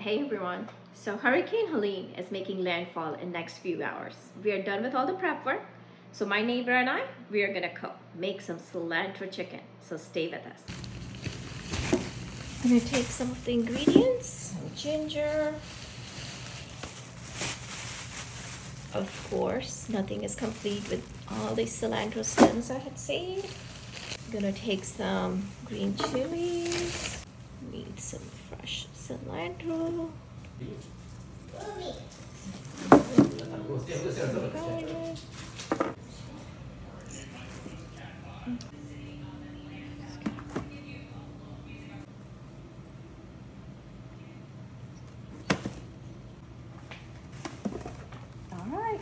Hey everyone. So Hurricane Helene is making landfall in next few hours. We are done with all the prep work. So my neighbor and I, we are gonna make some cilantro chicken. So stay with us. I'm gonna take some of the ingredients, ginger. Of course, nothing is complete with all the cilantro stems I had saved. I'm gonna take some green chilies. Need some fresh cilantro. Garlic. All right.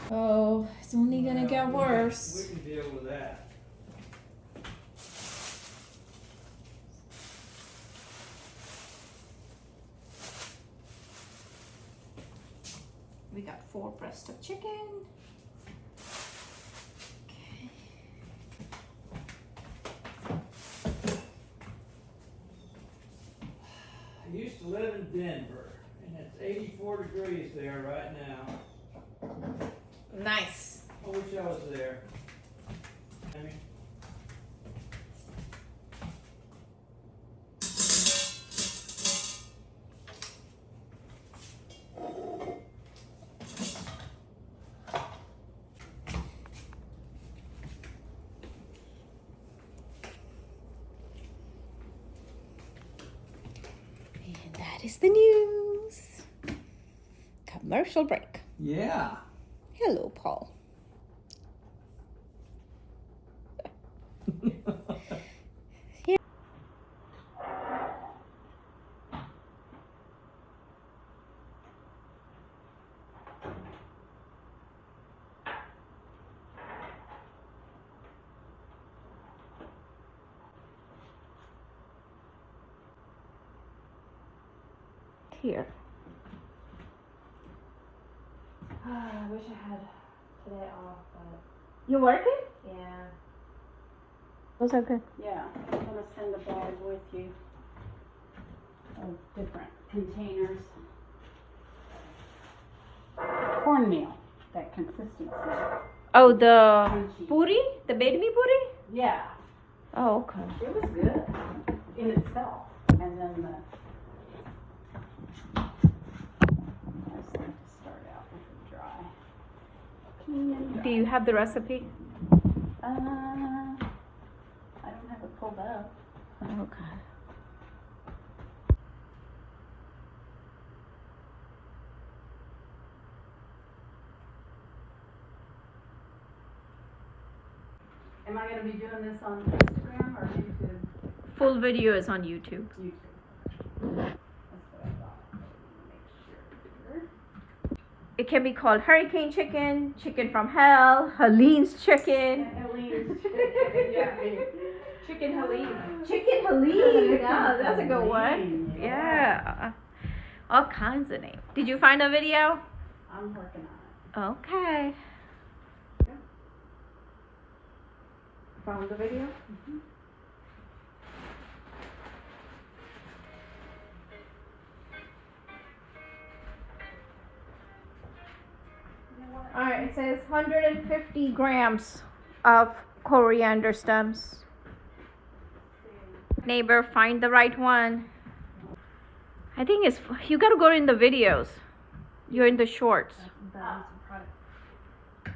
Oh, it's only gonna get worse. We can deal with that. We got 4 breasts of chicken. Okay. I used to live in Denver, and it's 84 degrees there right now. Nice. I wish I was there. I mean, And that is the news. Commercial break. yeah. Hello, Paul. Yeah. Here. I wish I had today off, but you working? Yeah. Those are good. Yeah, I'm gonna send a bag with you of different containers. Cornmeal, that consistency. Oh, the Crunchy. puri, the baby puri. Yeah, Oh, okay. it was good in itself. And then the, I just like to start out with the dry. Clean and dry. Do you have the recipe? I don't have it pulled up. Okay. Am I gonna be doing this on Instagram or YouTube? Full video is on YouTube. YouTube. That's what I thought. Make sure. It can be called Hurricane Chicken, Chicken from Hell, Helene's Chicken. Helene's chicken, yeah. Chicken Helene. Chicken Helene. Yeah, that's a good one. Yeah. All kinds of names. Did you find a video? I'm working on it. Okay. Found the video? Mm-hmm. All right, it says 150 grams of coriander stems. Neighbor, find the right one. I think it's, you gotta go in the videos. You're in the shorts.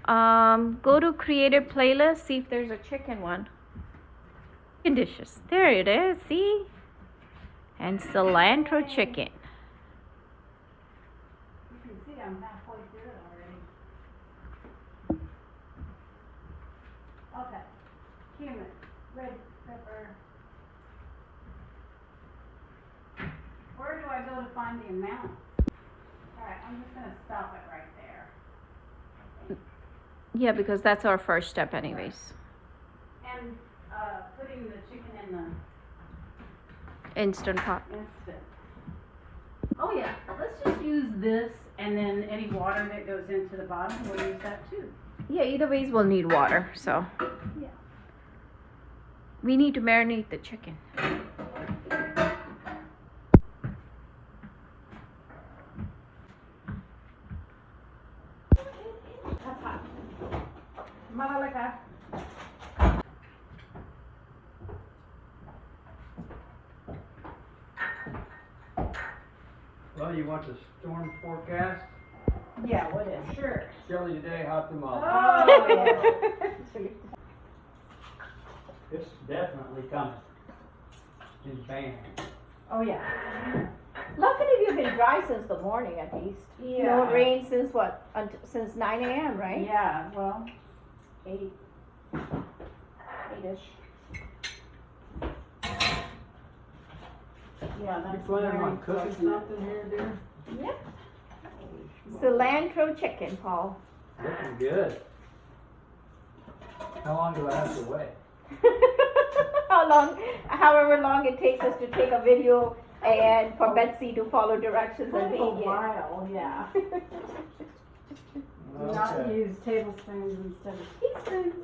Go to created playlist, see if there's a chicken one. Chicken dishes. There it is, see? And cilantro chicken. You can see I'm halfway through it already. Okay. Cumin, red pepper. Where do I go to find the amount? Alright, I'm just gonna stop it right there. Yeah, because that's our first step anyways. And putting the chicken in the Instant pot. instant. Oh yeah, let's just use this and then any water that goes into the bottom, we'll use that too. Yeah, either ways we'll need water, so. Yeah. We need to marinate the chicken. That's hot. Malaka. Well, you want the storm forecast? Yeah, what is? Sure. Chilly today, hot tomorrow. Oh, yeah. It's definitely coming. In band. Oh, yeah. Luckily we've been dry since the morning at least. Yeah. No rain since what? Since 9 a.m., right? Yeah, well, 8-ish. Yeah, You that's planning very on cooking fortunate. something here, dear? Yep. Cilantro chicken, Paul. Looking good. How long do I have to wait? However long it takes us to take a video and for Betsy to follow directions and Take a make it. while, yeah. Not Okay. use tablespoons instead of teaspoons.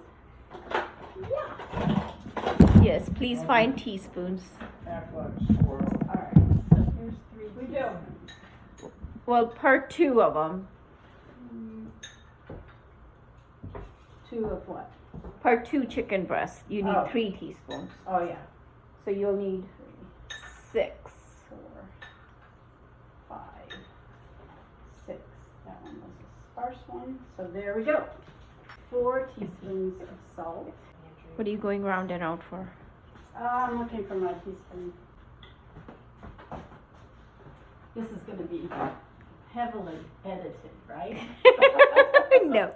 Yes, please find teaspoons. Act like a squirrel. Alright, so here's 3 We do. teaspoons. Well, per 2 of them. 2 of what? Per 2 chicken breasts, you need Oh. 3 teaspoons. Oh, yeah. So you'll need 6. 4, 5, 6. That one was a sparse one. So there we go. 4 teaspoons of salt. What are you going round and out for? I'm looking for my teaspoon. This is going to be heavily edited, right? No.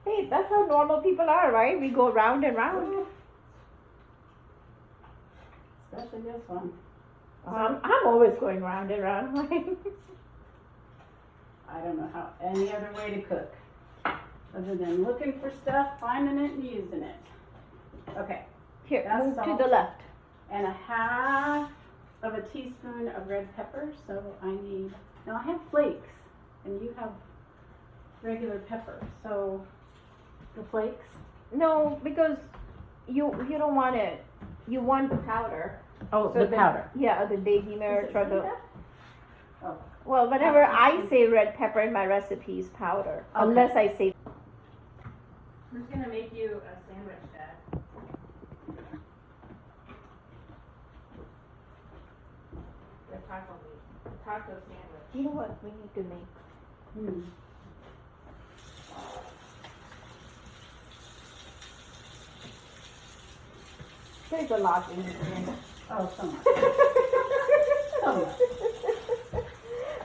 Hey, that's how normal people are, right? We go round and round. Especially this one. I'm always going round and round. I don't know how any other way to cook other than looking for stuff, finding it, and using it. Okay, Here, That's move to salt. the left. and a half of a teaspoon of red pepper. So now I have flakes, and you have regular pepper. So the flakes. No, because you don't want it. You want the powder. Oh, So Yeah, the baby mirt or the. Oh. Well, whenever I say red pepper in my recipes, powder. Okay. Unless I say. Who's gonna make you a sandwich, Dad? The taco meat. Taco sandwich. You know what we need to make? There's a lot we need to make. Oh, so much. So much.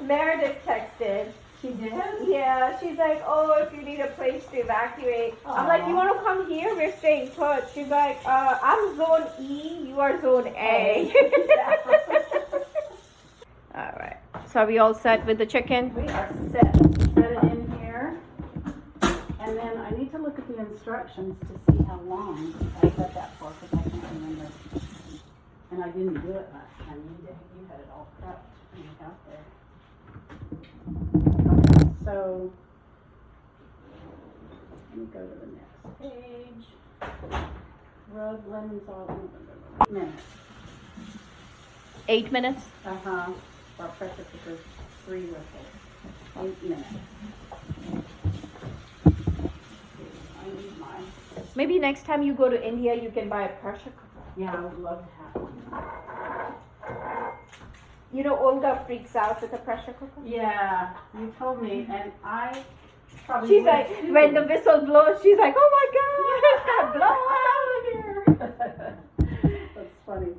Meredith texted. She did? Yeah, she's like, oh, if you need a place to evacuate. I'm like, Aw. you want to come here? We're staying put. She's like, I'm zone E, you are zone A. All right. So are we all set with the chicken? We are set. Set it in here. And then I need to look at the instructions to see how long I set that for, because I can't remember. And I didn't do it last time. You had it all prepped when you got there. Okay, so let me go to the next page. Rub lemons all over. Minutes. 8 minutes? Uh-huh. Or pressure cooker 3 whistles. 8 minutes. I need mine. Maybe next time you go to India, you can buy a pressure cooker. Yeah, I would love to have one. You know, Olga freaks out with a pressure cooker. Yeah, you told me, and I probably She's would like, too. when the whistle blows, she's like, oh my God, it's that blow. That's funny.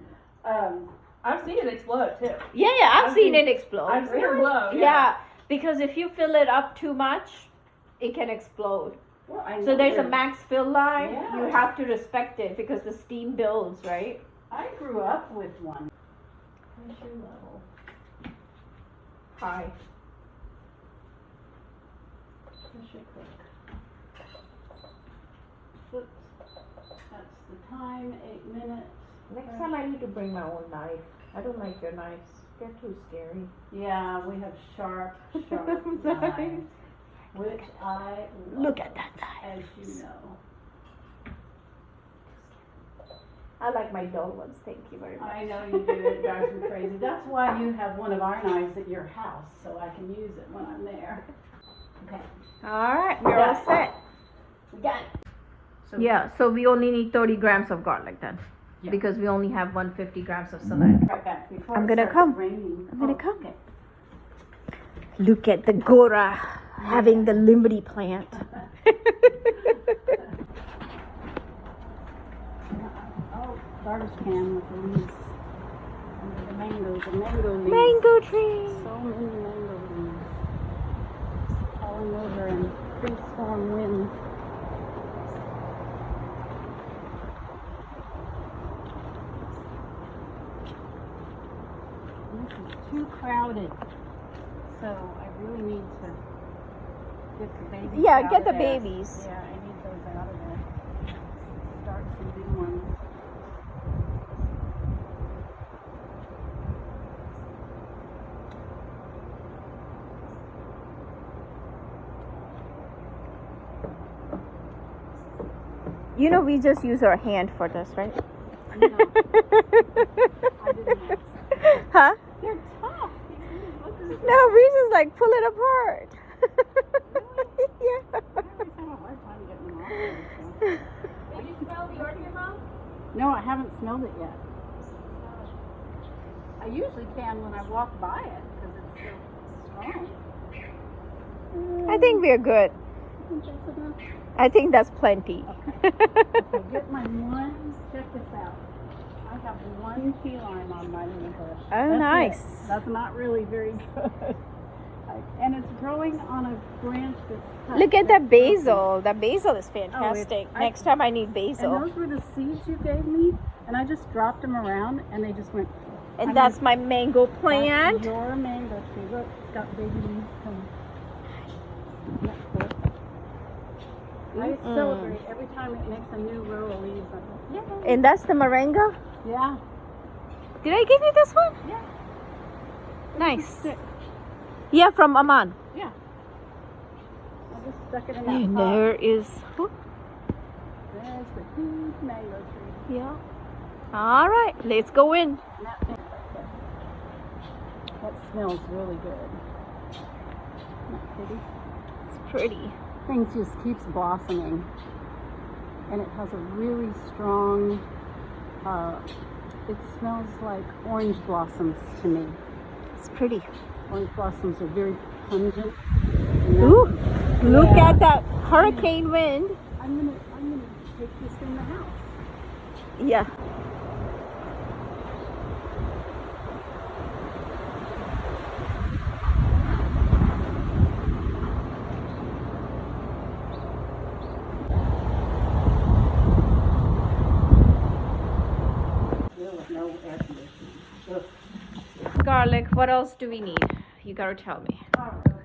I've seen it explode too. Yeah, I've seen it explode. I've seen it blow. Yeah, because if you fill it up too much, it can explode. Well, I So know there's a there- max fill line. Yeah. You have to respect it because the steam builds, right? I grew up with one. Where's your level? High. Pressure cook. Oops. That's the time, 8 minutes. Next time I need to bring my own knife. I don't like your knives. They're too scary. Yeah, we have sharp knives, which I love, Look at that knife. as you know. I like my dull ones. Thank you very much. I know you do. It drives me crazy. That's why you have one of our knives at your house, so I can use it when I'm there. Okay, All right, we're all set. we got it. So, Yeah, so we only need 30 grams of garlic then. Yeah. Because we only have 150 grams of cilantro. Right back before I'm it gonna starts come. raining. I'm gonna Oh, come. Okay. Look at the Gora having the Liberty plant. Oh, garbage can with the leaves. And the mangoes, the mango leaves. Mango tree. So many mango leaves. Falling over in pretty strong winds. This is too crowded. So I really need to get the babies Yeah, out get of the there. babies. Yeah, I need those out of there. Start some big ones. You know, we just use our hand for this, right? No, I didn't know. Huh? They're tough. No, we just like pull it apart. Yeah. I always have a hard time getting them off there, so. Did you smell the organ No, I haven't smelled it yet. I usually can when I walk by it because it's so strong. I think we're good. I think that's enough. I think that's plenty. Okay, get my one. Check this out. I have one key lime on my little bush. Oh, That's nice. it. That's not really very good. And it's growing on a branch that's cut. Look at That's that basil. That basil is it's- fantastic. Next time I need basil. And those were the seeds you gave me, and I just dropped them around, and they just went. And I that's mean, my mango That's plant. your mango tree. Look, it's got baby leaves coming. Isn't that cool? I celebrate every time it makes a new row of leaves. I'm like, yay! And that's the moringa. Yeah. Did I give you this one? Yeah. Nice. Stick. Yeah, from Aman. Yeah. I just stuck it in that And pot. there is. There's the huge mango tree. Yeah. All right, let's go in. And that thing right there. That smells really good. Isn't that pretty? It's pretty. Things just keeps blossoming, and it has a really strong. It smells like orange blossoms to me. It's pretty. Orange blossoms are very pungent. Ooh, look Yeah. at that hurricane wind. I'm gonna take this in the house. Yeah. Still with no air conditioning. Ugh. Garlic. What else do we need? You gotta tell me.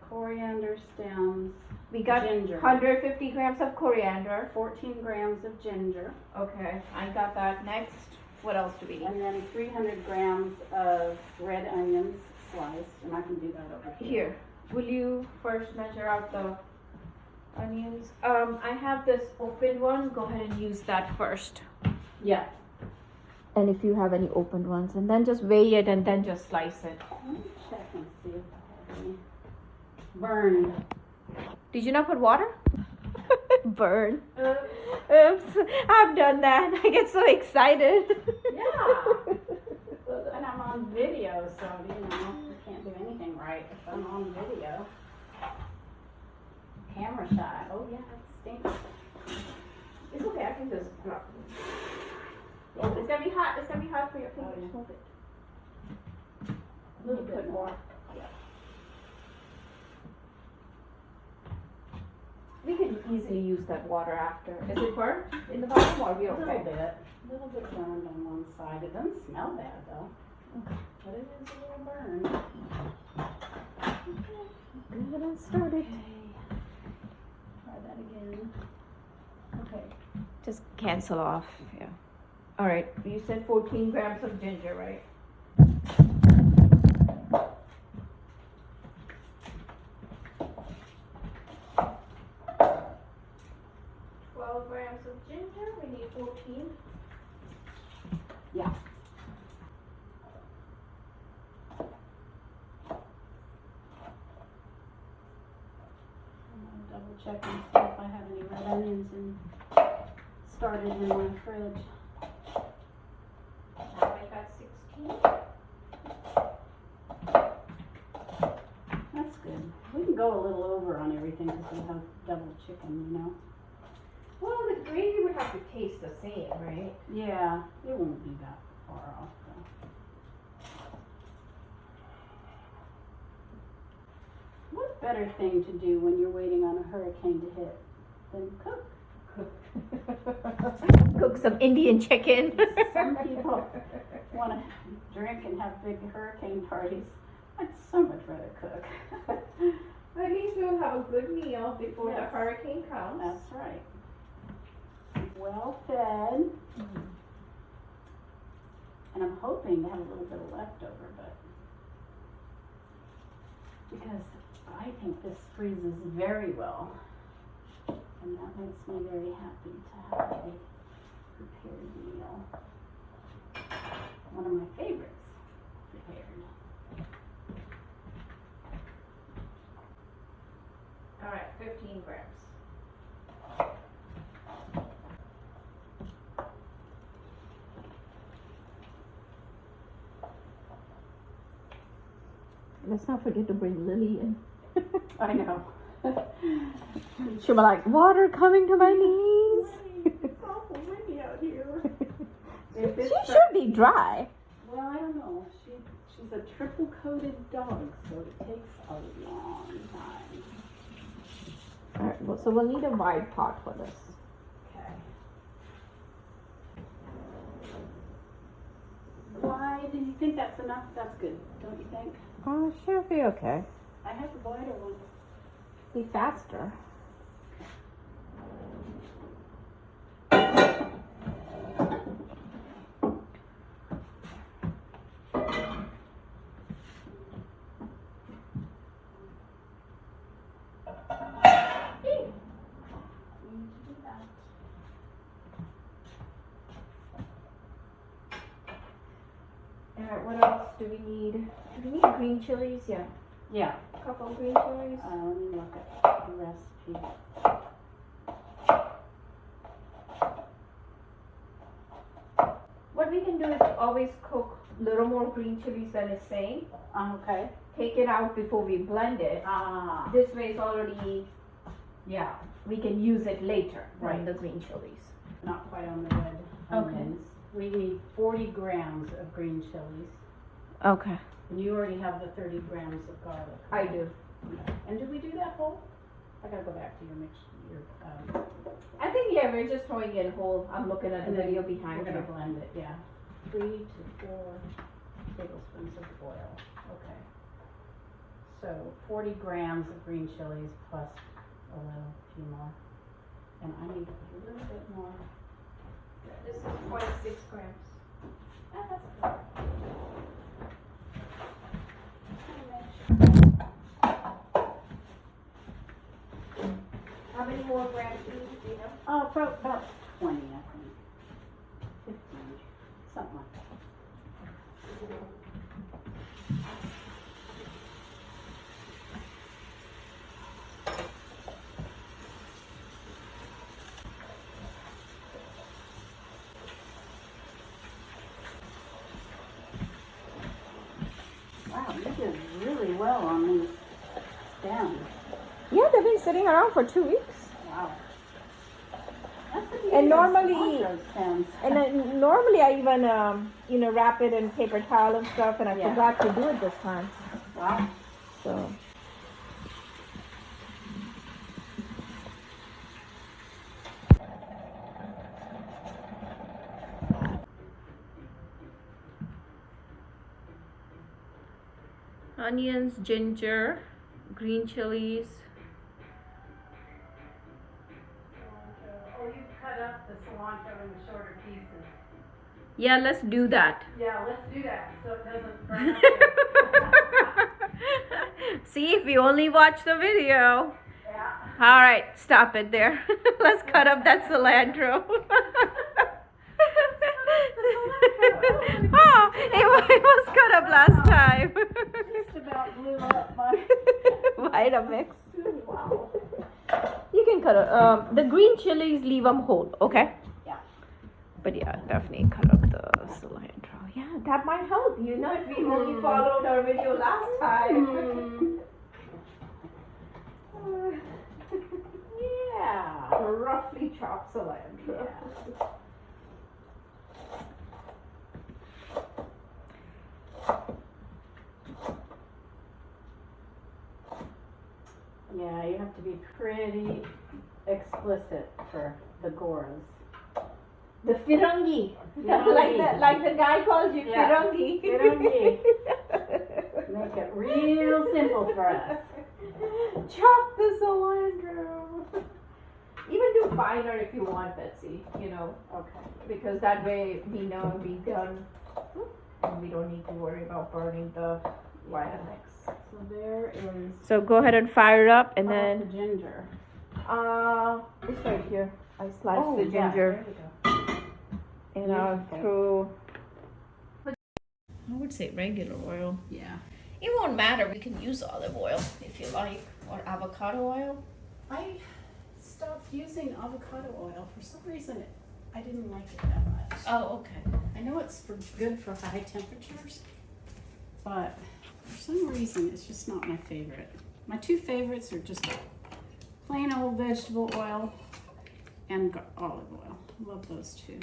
Coriander stems. We got Ginger. 150 grams of coriander. 14 grams of ginger. Okay, I got that. Next, what else do we need? And then 300 grams of red onions sliced. And I can do that over here. Here, will you first measure out the onions? I have this open one. Go ahead and use that first. Yeah. And if you have any opened ones, and then just weigh it and then just slice it. Let me check and see if I have any burned. Did you not put water? Burn. Oops, I've done that. I get so excited. Yeah. And I'm on video, so you can't do anything right if I'm on video. Camera shy. Oh yeah, that stinks. It's okay, I can just drop it. It's gonna be hot. It's gonna be hot for your Oh, fingers. yeah. Hold it. A little bit more. We can easily use that water after. Is it burnt in the bottom or are we A little okay? bit. A little bit burned on one side. It doesn't smell bad though. But it is a little burned. Go ahead and start it. Okay. Try that again. Okay. Just cancel off. Yeah. All right. You said 14 grams of ginger, right? 12 grams of ginger. We need 14. Yeah. I'm gonna double check and see if I have any red onions started in my fridge. Now I got 16. That's good. We can go a little over on everything because we have double chicken, you know? Well, the gravy would have to taste the same, right? Yeah, it won't be that far off though. What better thing to do when you're waiting on a hurricane to hit than cook? Cook some Indian chicken. Some people want to drink and have big hurricane parties. I'd so much rather cook. At least we'll have a good meal before the Yes. hurricane comes. That's right. Well fed. And I'm hoping to have a little bit of leftover, but because I think this freezes very well. And that makes me very happy to have a prepared meal. One of my favorites prepared. All right, 15 grams. Let's not forget to bring Lily in. I know. She'll be like, water coming to my knees. It's awful windy out here. She should be dry. Well, I don't know. She's a triple coated dog, so it takes a long time. All right, well, so we'll need a wide pot for this. Okay. Why do you think that's enough? That's good, don't you think? Oh, should be okay. I have the wider one. Be faster. Alright, what else do we need? Do we need green chilies? Yeah. Yeah. A couple of green chilies. Let me look at the recipe. What we can do is always cook a little more green chilies than it's saying. Okay. Take it out before we blend it. Ah. This way it's already, Yeah. we can use it later, Right. on the green chilies. Not quite on the red Okay. onions. We need 40 grams of green chilies. Okay. And you already have the 30 grams of garlic. I do. Okay. And did we do that whole? I gotta go back to your mix. I think, yeah, we're just throwing it whole. I'm looking at the And then video we're behind gonna you. blend it, yeah. 3 to 4 tablespoons of oil. Okay. So 40 grams of green chilies plus a little few more. And I need a little bit more. This is 26 grams. Ah, that's good. How many more grams do you know? Oh, about 20, I think. 15, something like that. Wow, you did really well on these stems. Yeah, they've been sitting around for 2 weeks. Wow. That's the And beauty of normally- cilantro stems. And then normally I even, wrap it in paper towel and stuff, and I Yeah. forgot to do it this time. Wow. So. Onions, ginger, green chilies. Oh, you cut up the cilantro. them in shorter pieces. Yeah, let's do that. Yeah, let's do that so it doesn't burn up. See, if you only watch the video. Yeah. All right, stop it there. Let's cut up that cilantro. Oh, it was cut up last time. Just about blew up my Vitamix. wow. You can cut it. The green chilies, leave them whole, okay? Yeah. But yeah, definitely cut up the cilantro. Yeah, that might help. You know, if we only followed our video last time. Yeah. Roughly chopped cilantro. Yeah, you have to be pretty explicit for the goras. The firangi. Firangi. Like the guy calls you Yeah. firangi. Firangi. Make it real simple for us. Chop the cilantro. Even do finer if you want, Betsy, you know, Okay. because that way we know we done and we don't need to worry about burning the Vitamix. So there is So go ahead and fire it up and the then, ginger. it's right here. I sliced the yeah, ginger there we go. and I'll Beautiful. throw, I would say regular oil. Yeah. It won't matter. We can use olive oil if you like, or avocado oil. I stopped using avocado oil. For some reason, I didn't like it that much. Oh, okay. I know it's good for high temperatures, but for some reason, it's just not my favorite. My two favorites are just plain old vegetable oil and olive oil. Love those two.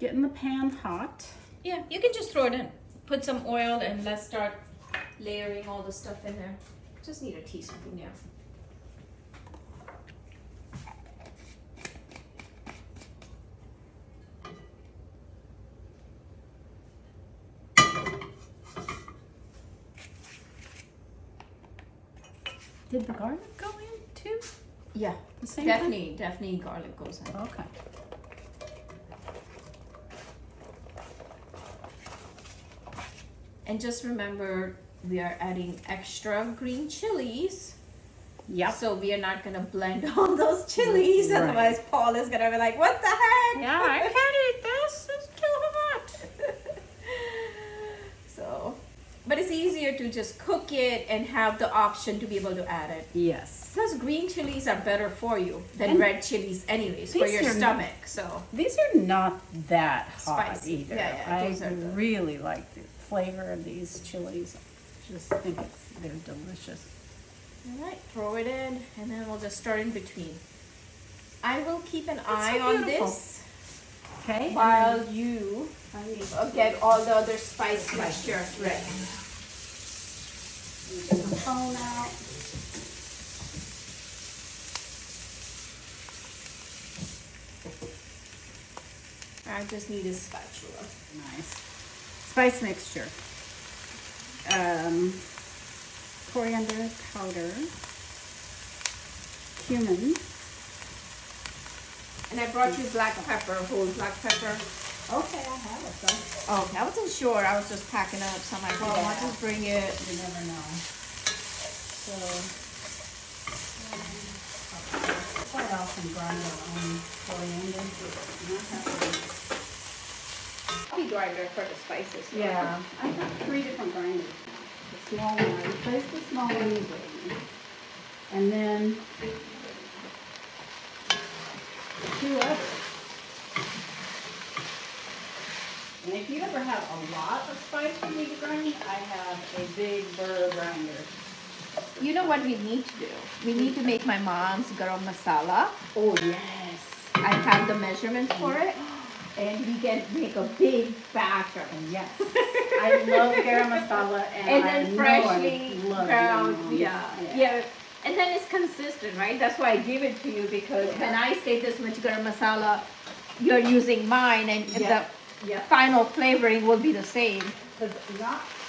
Getting the pan hot. Yeah, you can just throw it in. Put some oil and let's start layering all the stuff in there. Just need a teaspoon, yeah. Did the garlic go in too? Yeah, The same time? definitely garlic goes in. Okay. And just remember, we are adding extra green chilies. Yep. So we are not gonna blend all those chilies, Right. otherwise Paul is gonna be like, "What the heck? Yeah, I can't eat this. It's too hot. So, but it's easier to just cook it and have the option to be able to add it. Yes. Plus, green chilies are better for you than And red chilies, anyways, for these your are stomach. So, These are not that hot Spicy. either. Yeah, those I are good. really like the flavor of these chilies. Just think they're delicious. all right, throw it in, and then we'll just stir in between. I will keep an so eye on beautiful. this Okay. while you get all the other spice mixture ready. Get the phone out. I just need a spatula. Nice. Spice mixture. Coriander powder. Cumin. And I brought you black pepper, whole black pepper. Okay, I have it though. Oh, I wasn't sure. I was just packing up, so I'm like, oh, I'll just bring it. You never know. So, start off and grind our own coriander. Coffee grinder for the spices. Yeah, I have 3 different grinders. The small one, I replaced the small one in the big one. And then 2 others. And if you ever have a lot of spice you need to grind, I have a big burr grinder. You know what we need to do? We need to make my mom's garam masala. Oh yes. I have the measurements for it. And we can make a big batch of it. Yes. I love garam masala And I then know freshly I love ground. it. Yeah. And then it's consistent, right? That's why I give it to you, because when I say this much garam masala, you're using mine, and Yeah. the final flavoring will be the same. Because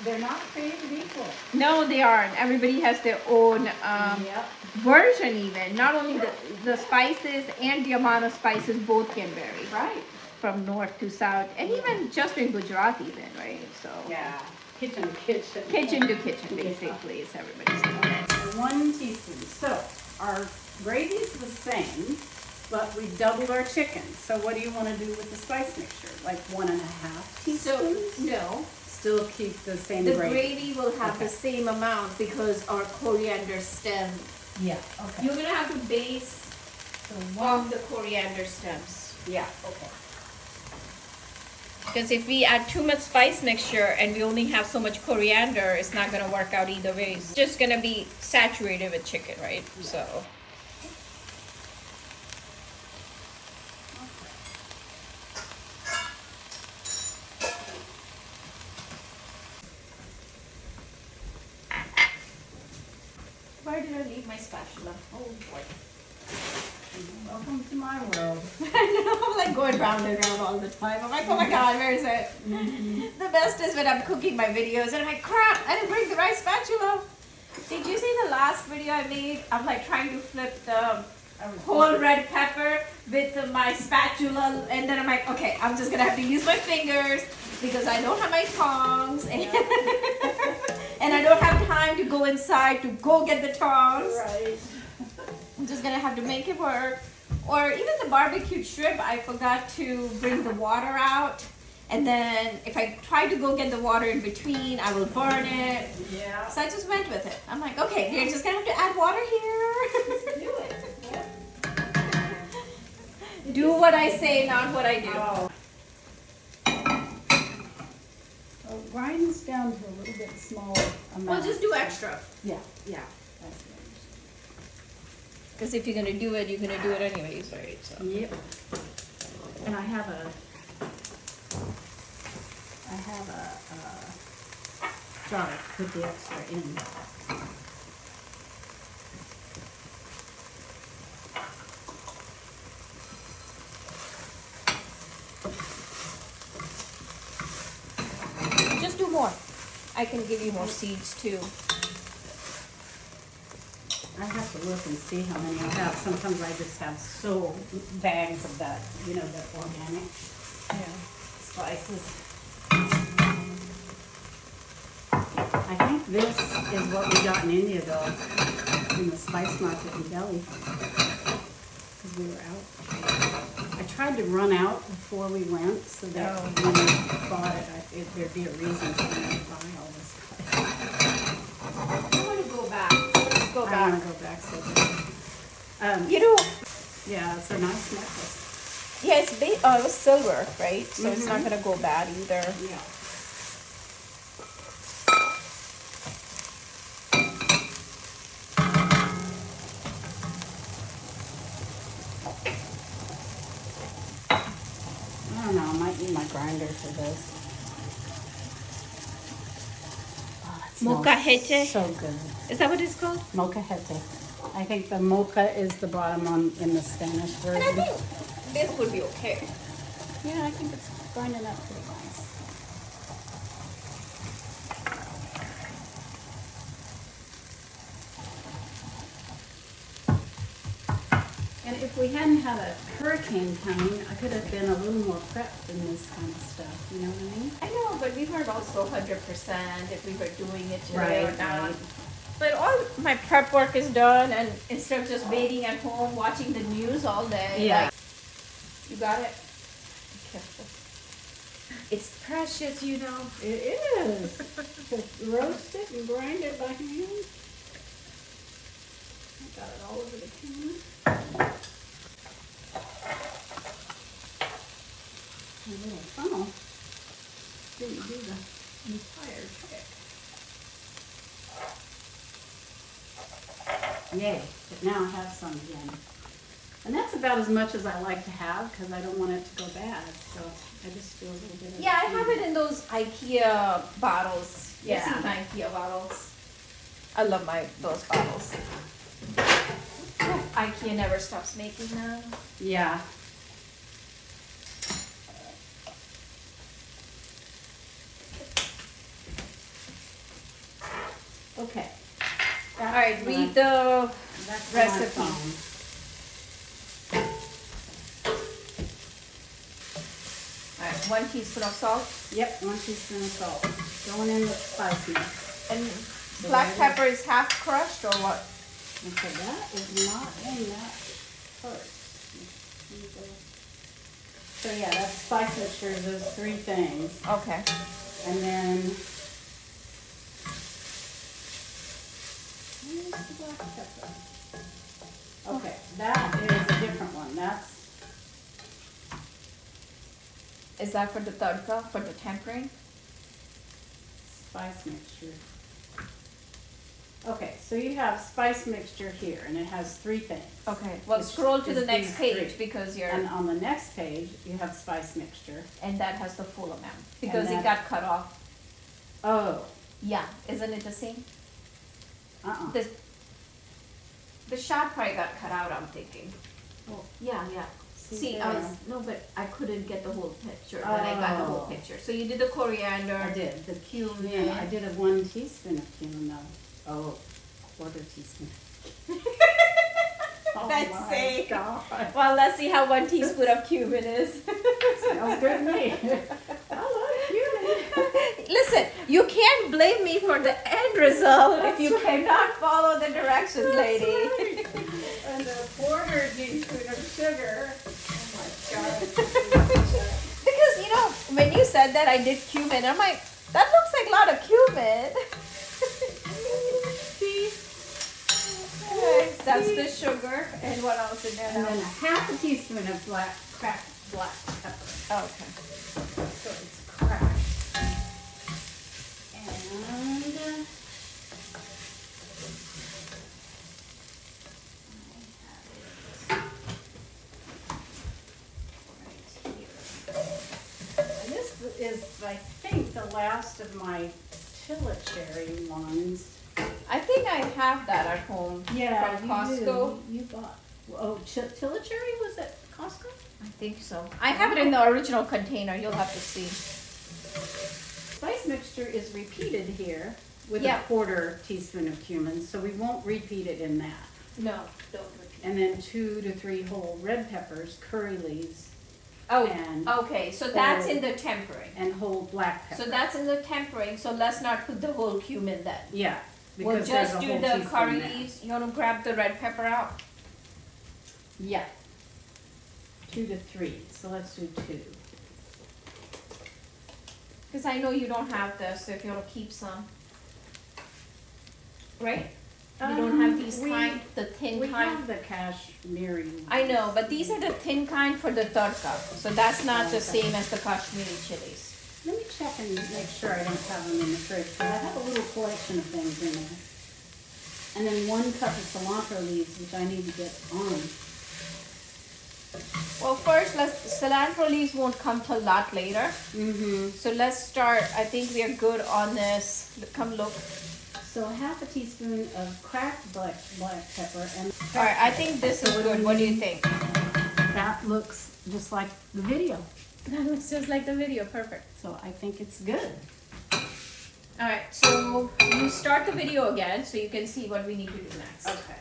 they're not created equal. No, they aren't. Everybody has their own Yep. version even. Not only the spices and the amount of spices both can vary. Right. From north to south. And even just in Gujarat even, right? So Yeah. Kitchen to kitchen. kitchen to kitchen basically is everybody's doing. 1 teaspoon. So our gravy is the same, but we doubled our chicken. So what do you want to do with the spice mixture? Like 1.5 teaspoons? So no. Still keep the same The gravy. gravy will have Okay. the same amount because our coriander stem. Yeah. Okay. You're gonna have to base So on the coriander stems. Yeah. Okay. Because if we add too much spice mixture and we only have so much coriander, it's not gonna work out either way. It's just gonna be saturated with chicken, right? So. Where did I leave my spatula? Oh boy. Welcome to my world. I know, I'm like going round and round all the time. I'm like, oh my god, where is it? The best is when I'm cooking my videos and I'm like, crap, I didn't bring the right spatula. Did you see the last video I made? I'm like trying to flip the whole red pepper with my spatula, and then I'm like, okay, I'm just gonna have to use my fingers because I don't have my tongs and, and I don't have time to go inside to go get the tongs. Right. I'm just gonna have to make it work. Or even the barbecued shrimp, I forgot to bring the water out. And then if I try to go get the water in between, I will burn it. Yeah. So I just went with it. I'm like, okay, you're just gonna have to add water here. Do it. Do what I say, not what I do. Oh. So grind this down to a little bit smaller amount. Well, just do extra. Yeah. Yeah. That's good. Because if you're gonna do it, you're gonna do it anyways, right? So. Yep. And I have a jar to put the extra in. Just do more. I can give you more seeds too. I have to look and see how many I have. Sometimes I just have so bags of that, you know, that organic spices. I think this is what we got in India though, in the spice market in Delhi, because we were out. I tried to run out before we went so that when we bought it, there'd be a reason for me to buy all this spice. I want to go back. Let's go I back. want to go back so bad. You know, Yeah, it's a nice necklace. yeah, it was silver, right? So it's not gonna go bad either. Yeah. I don't know, I might need my grinder for this. Oh, it smells Molcajete? so good. Is that what it's called? Molcajete. I think the mocha is the bottom in the Spanish And I version. think this would be okay. Yeah, I think it's grinding up pretty nice. And if we hadn't had a hurricane coming, I could have been a little more prepped in this kind of stuff, you know what I mean? I know, but we weren't also 100% if we were doing it today or Right, not. right. But all my prep work is done, and instead of just waiting at home watching the news all day, Yeah. like, you got it? Be careful. It's precious, you know. It is. To roast it and grind it by hand. I got it all over the can. A little funnel didn't do the entire trick. Yay, but now I have some again. And that's about as much as I like to have because I don't want it to go bad. So I just do a little bit of Yeah, I have it in those IKEA bottles. Yeah. You've seen the IKEA bottles. I love those bottles. IKEA never stops making them. Yeah. Okay. All right, read the That's recipe. my phone. All right, 1 teaspoon of salt. Yep, 1 teaspoon of salt. Going in with spicy. And black pepper is half crushed or what? Okay, that is not in that first. So yeah, that's spice mixture, those 3 things. Okay. And then, where's the black pepper? Okay, that is a different one. That's, Is that for the tadka, for the tempering? spice mixture. Okay, so you have spice mixture here, and it has 3 things. Okay. Well, Which scroll to is the next these page 3. because you're, And on the next page, you have spice mixture. and that has the full amount because it that- got cut off. Oh, Yeah, isn't it the same? uh-uh. The shot probably got cut out, I'm thinking. Oh. Yeah, yeah. See, I there. was, no, but I couldn't get the whole picture, but I got the whole Oh. picture. So you did the coriander. I did. The cumin, Yeah. I did a 1 teaspoon of cumin though. Oh, quarter teaspoon. Oh Let's my see. God. Well, let's see how 1 teaspoon of cumin is. Smells good to me. I love cumin. Listen, you can't blame me for the end result if you That's right. cannot follow the directions, That's lady. right. And a quarter teaspoon of sugar. Oh my God. Because, you know, when you said that I did cumin, I'm like, that looks like a lot of cumin. See? Okay, that's the sugar. And what else in there And then now? a half a teaspoon of cracked black pepper. Okay. So it's cracked. And and this is, I think, the last of my cherry ones. I think I have that at home Yeah, from you Costco. do. You bought. Oh, cherry was at Costco? I think so. I have it in the original container. You'll have to see. Spice mixture is repeated here with Yeah. a quarter teaspoon of cumin, so we won't repeat it in that. No, don't repeat. And then 2 to 3 whole red peppers, curry leaves, Oh, and okay. So that's in the tempering. and whole black pepper. So that's in the tempering. So let's not put the whole cumin then. Yeah, We'll because there's just a do whole the teaspoon curry there. leaves. You want to grab the red pepper out? Yeah. 2 to 3. So let's do 2. Because I know you don't have this, so if you want to keep some. Right? You don't have these kind, the thin We kind. have the Kashmiri. I know, but these are the thin kind for the tadka. So that's not the Okay. same as the Kashmiri chilies. Let me check and make sure I don't have them in the fridge, because I have a little collection of things in there. And then 1 cup of cilantro leaves, which I need to get on. Well, first, cilantro leaves won't come till a lot later. Mm-hmm. So let's start. I think we are good on this. Come look. So half a teaspoon of cracked black pepper and. All right, I think this is good. What do you think? That looks just like the video, That looks just like the video. Perfect. so I think it's good. All right, so you start the video again so you can see what we need to do next. Okay.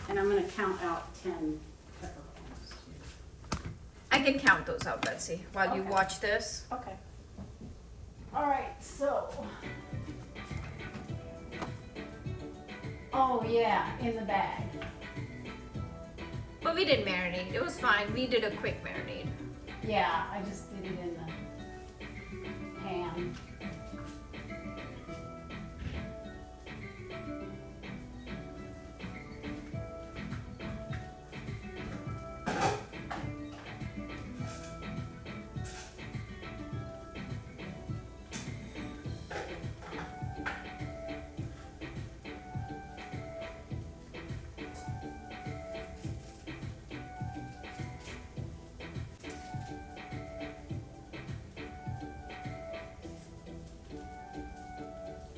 And I'm gonna count out 10 peppercorns too. I can count those out, Betsy, while you Okay. watch this. Okay. All right, so. Oh yeah, in the bag. But we didn't marinate. It was fine. We did a quick marinade. Yeah, I just did it in the pan.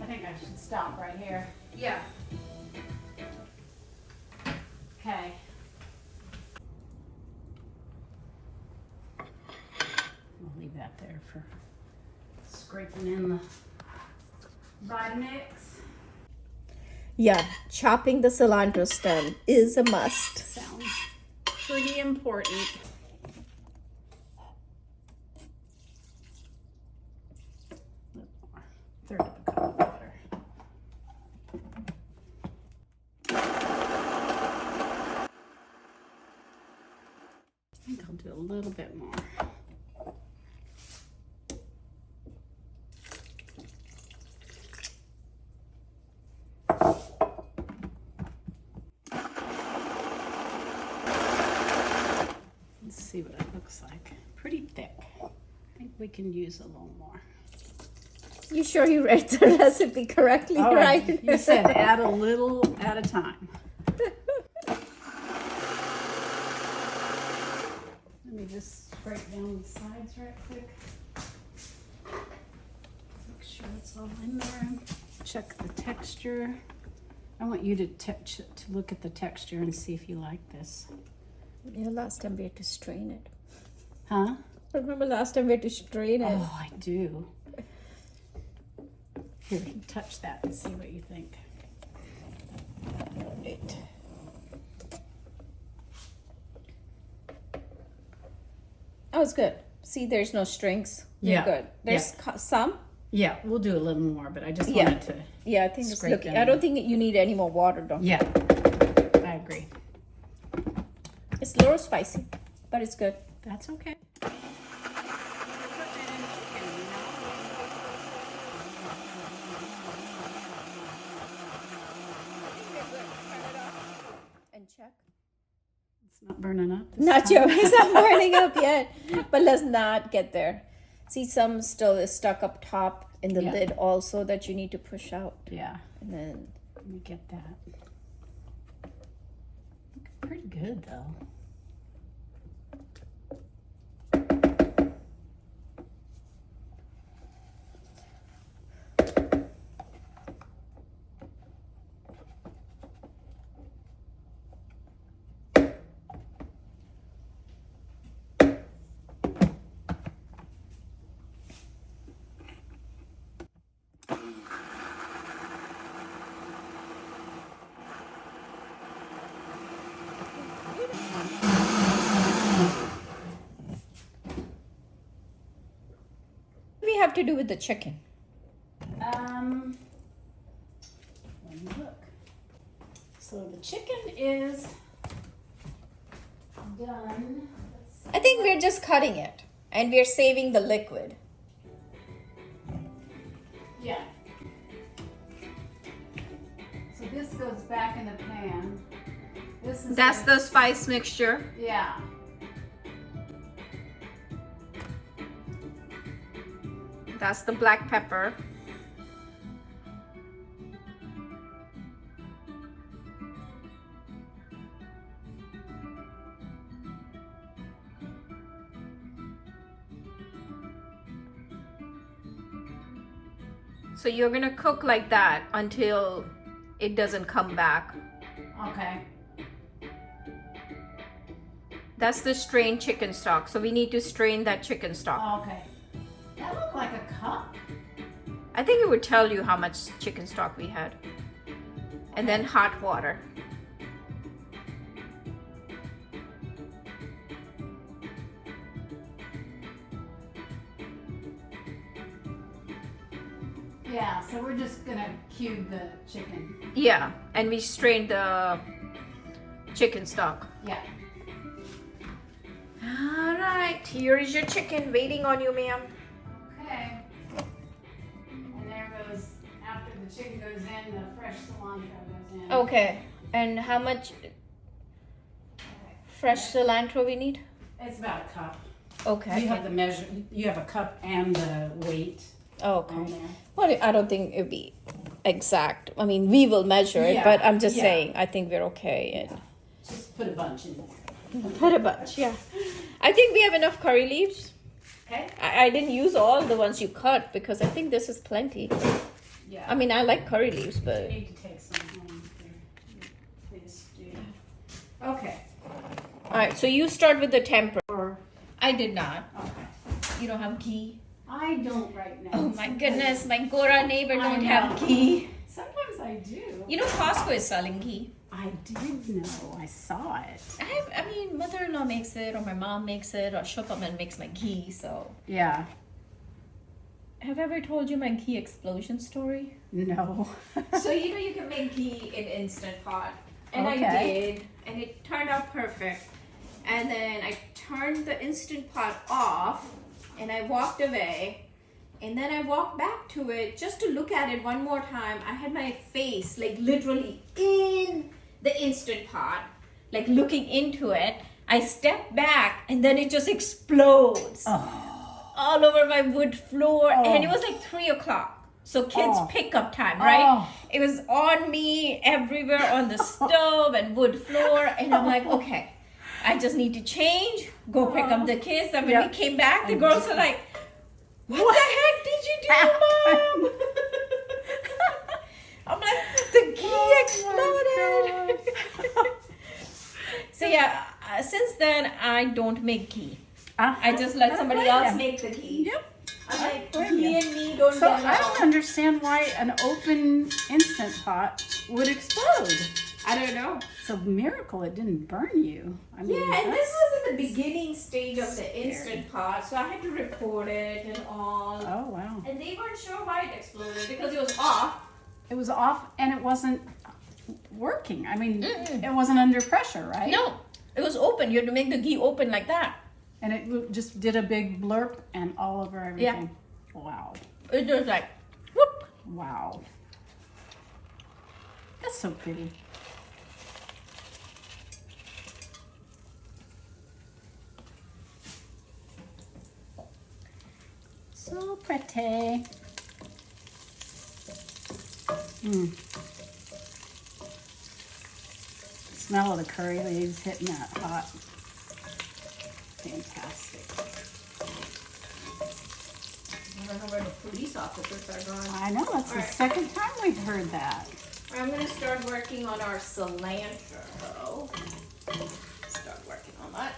I think I should stop right here. Yeah. Okay. We'll leave that there for scraping in the Vitamix. Yeah, chopping the cilantro stem is a must. Sounds pretty important. Third of a cup of water. I think I'll do a little bit more. Let's see what it looks like. Pretty thick. I think we can use a little more. You sure you read the recipe correctly, Oh, right? you said add a little at a time. Let me just break down the sides right quick. Make sure it's all in there. Check the texture. I want you to look at the texture and see if you like this. Yeah, last time we had to strain it. Huh? Remember last time we had to strain it? Oh, I do. Here, touch that and see what you think. Right. Oh, it's good. See, there's no strings. You're Yeah. good. There's some. Yeah, we'll do a little more, but I just Yeah. wanted to. Yeah, I think it's Scrape looking. down. I don't think you need any more water, though. Yeah, I agree. It's a little spicy, but it's good. That's okay. And check. It's not burning up. this Not time. your. It's not burning up yet, but let's not get there. See, some still is stuck up top in the Yeah. lid also that you need to push out, Yeah, and then. let me get that. Looking pretty good though. What do we have to do with the chicken? Let me look. So the chicken is done. Let's see. I think we're just cutting it, and we're saving the liquid. Yeah. So this goes back in the pan. This is That's the spice mixture. yeah. That's the black pepper. So you're gonna cook like that until it doesn't come back. Okay. That's the strained chicken stock. So we need to strain that chicken stock. Okay. That looked like a cup. I think it would tell you how much chicken stock we had. And then hot water. Yeah, so we're just gonna cube the chicken. Yeah, and we strained the chicken stock. Yeah. All right, here is your chicken waiting on you, ma'am. Okay. And there goes, after the chicken goes in, the fresh cilantro goes in. Okay, and how much fresh cilantro we need? It's about a cup. Okay. You have the measure, you have a cup and the weight on Okay. there. Well, I don't think it'd be exact. I mean, we will measure it, Yeah, but I'm just yeah. saying, I think we're okay. Just put a bunch in there. And put a bunch, yeah. I think we have enough curry leaves. Okay? I didn't use all the ones you cut because I think this is plenty. Yeah. I mean, I like curry leaves, You but need to take some home here. Please do. Okay. all right. So you start with the temper. Or, I did not. okay. You don't have ghee. I don't right now. Oh my goodness, my Gora neighbor I don't know. have ghee. Sometimes I do. You know Costco is selling ghee. I did know. I saw it. I mean, mother-in-law makes it, or my mom makes it, or Shopaman makes my ghee, so. Yeah. Have I ever told you my ghee explosion story? No. So you know you can make ghee in Instant Pot. And I Okay. did, and it turned out perfect. And then I turned the Instant Pot off, and I walked away. And then I walked back to it just to look at it one more time. I had my face like literally in the Instant Pot, like looking into it. I stepped back, and then it just explodes all over my wood floor. And it was like 3 o'clock. So kids pick up time, right? It was on me everywhere on the stove and wood floor. And I'm like, okay, I just need to change, go pick up the kids. And when we came back, the girls are like, what the heck did you do, Mom? I'm like, the ghee exploded. So yeah, since then, I don't make ghee. I just let somebody else make the ghee. Yep. I'm like, ghee and me don't So get I along. don't understand why an open Instant Pot would explode. I don't know. It's a miracle it didn't burn you. I mean, Yeah, and this that's- was in the beginning stage of the Instant Pot, so I had to report it and all. Oh, wow. And they weren't sure why it exploded because it was off. It was off and it wasn't working. I mean, it wasn't under pressure, right? No, it was open. You had to make the ghee open like that. And it just did a big blurp and all over everything. Yeah. Wow. It was like, whoop. Wow. That's so pretty. So pretty. Smell of the curry leaves hitting that hot. Fantastic. I don't know where the police officers are going. I know, that's the Alright. second time we've heard that. I'm gonna start working on our cilantro. Start working on that.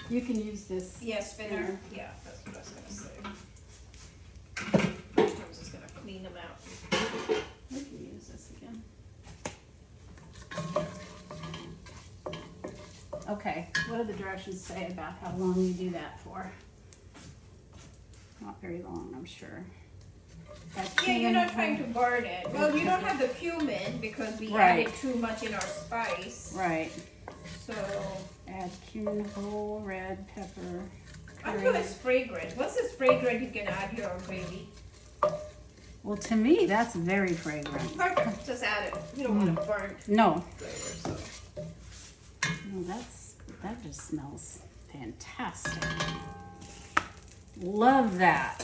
You can use this. Yeah, spinner. Yeah, that's what I was gonna say. First, I was just gonna clean them out. We can use this again. Okay, what do the directions say about how long you do that for? Not very long, I'm sure. Add Yeah, you're cumin, not trying to burn it. Well, you don't have the cumin because we Right. added too much in our spice. Right. So Add cumin, whole red pepper. until curry. it's fragrant. Once it's fragrant, you can add your gravy. Well, to me, that's very fragrant. Perfect. Just add it. You don't want to burn No, flavor. So. no, that just smells fantastic. Love that.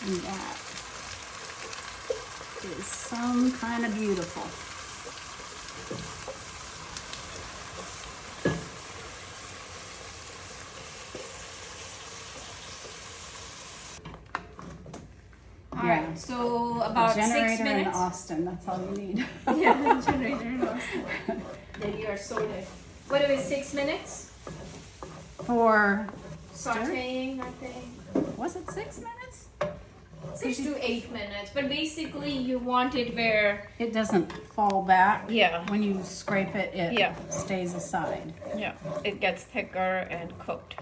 And that is some kind of beautiful. All Yeah. right. So A about generator 6 in minutes. Austin, that's all you need. Yeah, generator in Austin. Then you are sorted. What is it? 6 minutes? For, Sauteing, I think. was it 6 minutes? 6 to 8 minutes. But basically, you want it where. It doesn't fall back. Yeah. When you scrape it, it Yeah. stays aside. Yeah, it gets thicker and cooked.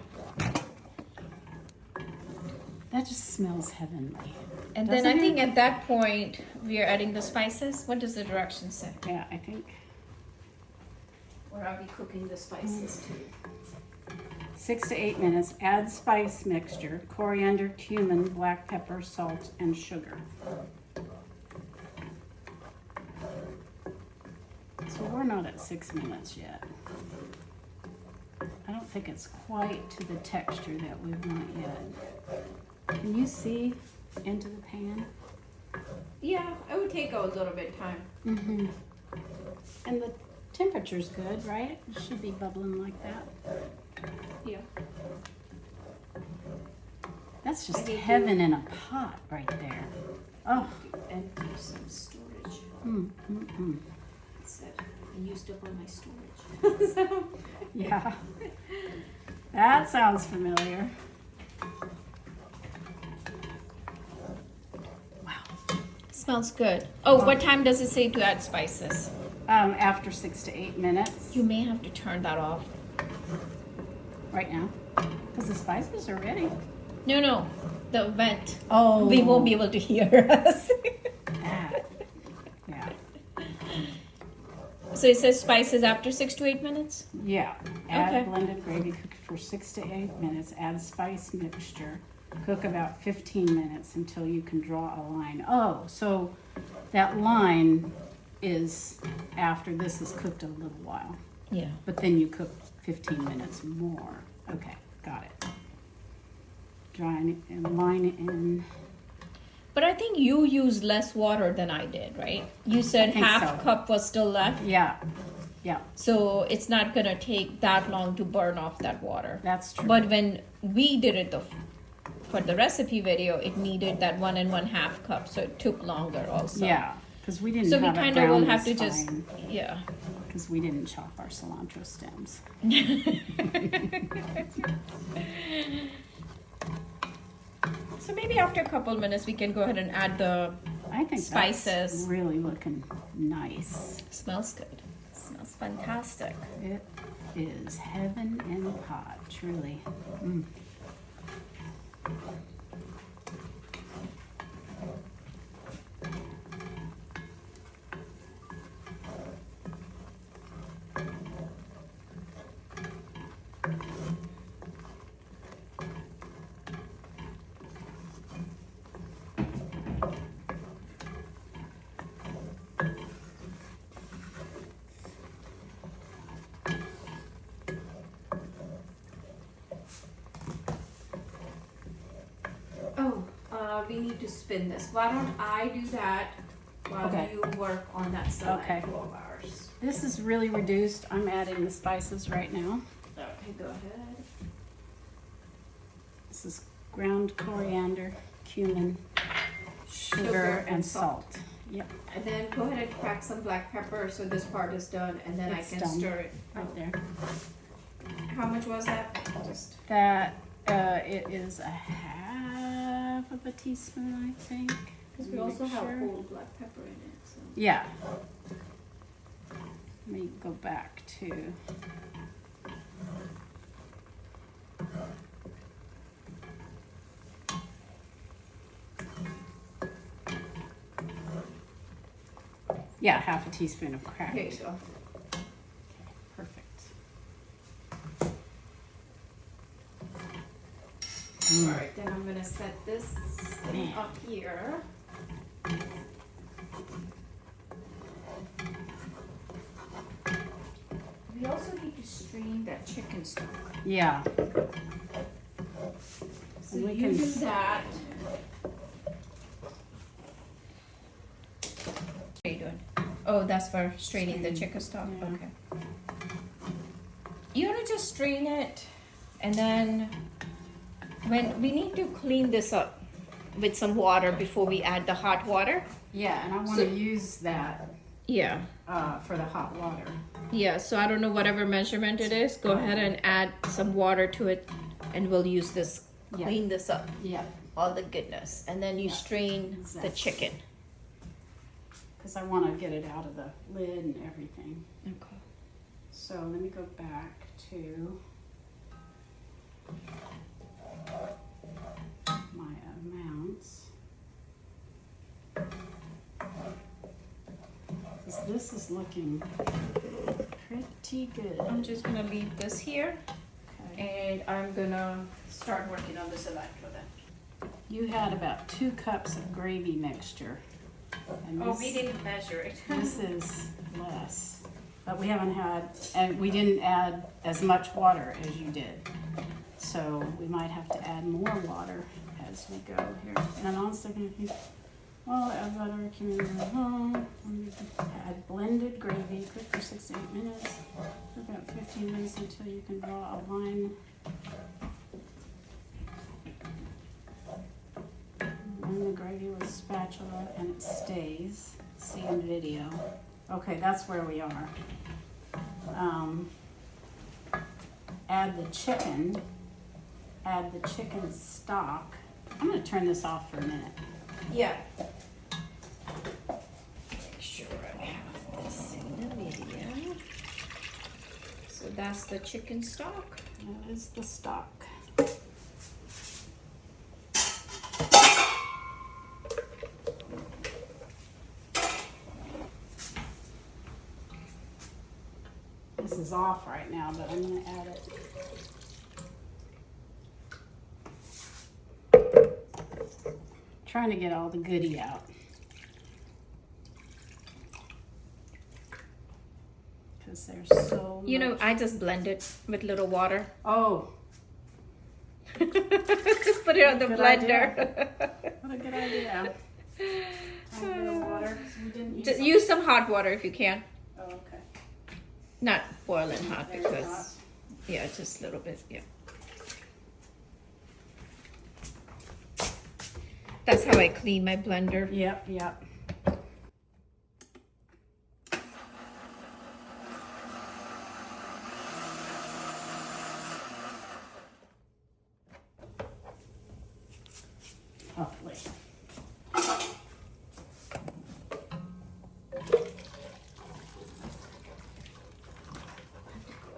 That just smells heavenly. And then Doesn't I think it? at that point, we are adding the spices. What does the direction say? Yeah, I think Or are we cooking the spices too? 6 to 8 minutes. Add spice mixture, coriander, cumin, black pepper, salt, and sugar. So we're not at 6 minutes yet. I don't think it's quite to the texture that we want yet. Can you see into the pan? Yeah, it would take a little bit time. Mm-hmm. And the temperature's good, right? It should be bubbling like that. Yeah. That's just I need to- heaven in a pot right there. Oh. Empty some storage. Mm. I said I used up all my storage. So, Yeah. That sounds familiar. Wow. smells good. Oh, what time does it say to add spices? After 6 to 8 minutes. You may have to turn that off. Right now. Because the spices are ready. No, the vent. Oh. We won't be able to hear us. That. Yeah. So it says spices after 6 to 8 minutes? Yeah. Add Okay. blended gravy, cook for 6 to 8 minutes. Add spice mixture. Cook about 15 minutes until you can draw a line. Oh, so that line is after this is cooked a little while. Yeah. But then you cook 15 minutes more. Okay, got it. Dry and line it in. But I think you used less water than I did, right? You said I think half so. cup was still left. Yeah, yeah, So it's not gonna take that long to burn off that water. that's true. But when we did it for the recipe video, it needed that 1 1/2 cup, so it took longer also. Yeah, because we didn't So we have it kind of will brown have to this just, fine, yeah. because we didn't chop our cilantro stems. So maybe after a couple minutes, we can go ahead and add the. I think Spices. that's really looking nice. Smells good. Smells fantastic. It is heaven in a pot, truly. Mm. Oh, we need to spin this. Why don't I do that while Okay. you work on that cilantro Okay. of ours? This is really reduced. I'm adding the spices right now. Okay, go ahead. This is ground coriander, cumin, sugar, and salt. Yep, And then go ahead and crack some black pepper so this part is done, and then It's I can done. stir it. right there. How much was that? Just That it is a half of a teaspoon, I think. because we Make also have sure. whole black pepper in it. So. Yeah. Let me go back to. Yeah, half a teaspoon of cracked. Here you go. Perfect. All right, then I'm gonna set this thing up here. We also need to strain that chicken stock. Yeah. So And we you can- do that. What are you doing? Oh, that's for straining the Straining, chicken stock. yeah. Okay. You want to just strain it, and then when we need to clean this up with some water before we add the hot water. Yeah, and I want So- to use that Yeah. for the hot water. Yeah, so I don't know whatever measurement it is. Go ahead and add some water to it, and we'll use this, Yeah. clean this up, Yeah, all the goodness. And then you Yeah, strain the exactly. chicken. because I want to get it out of the lid and everything. Okay. So let me go back to my amounts. 'Cause this is looking pretty good. I'm just gonna leave this here, Okay. and I'm gonna start working on the cilantro then. You had about 2 cups of gravy mixture. And Oh, we didn't measure it. This is less, but we haven't had, and we didn't add as much water as you did. So we might have to add more water as we go here. And also gonna think, well, add butter, cumin, add blended gravy, cook for 6 to 8 minutes. About 15 minutes until you can draw a line. And the gravy with spatula and it stays. See in video. Okay, that's where we are. Add the chicken. Add the chicken stock. I'm gonna turn this off for a minute. Yeah. Make sure I have this in the video. So that's the chicken stock. That is the stock. This is off right now, but I'm gonna add it. Trying to get all the goodie out. Because there's so You know, much. I just blend it with little water. Oh, Just put it on the Good blender. what a good idea. A little water. So we didn't use Just some- use some hot water if you can. Oh, okay. Not boiling hot Very because, hot. yeah, just a little bit, yeah. That's how I clean my blender. Yep, yep. Hopefully.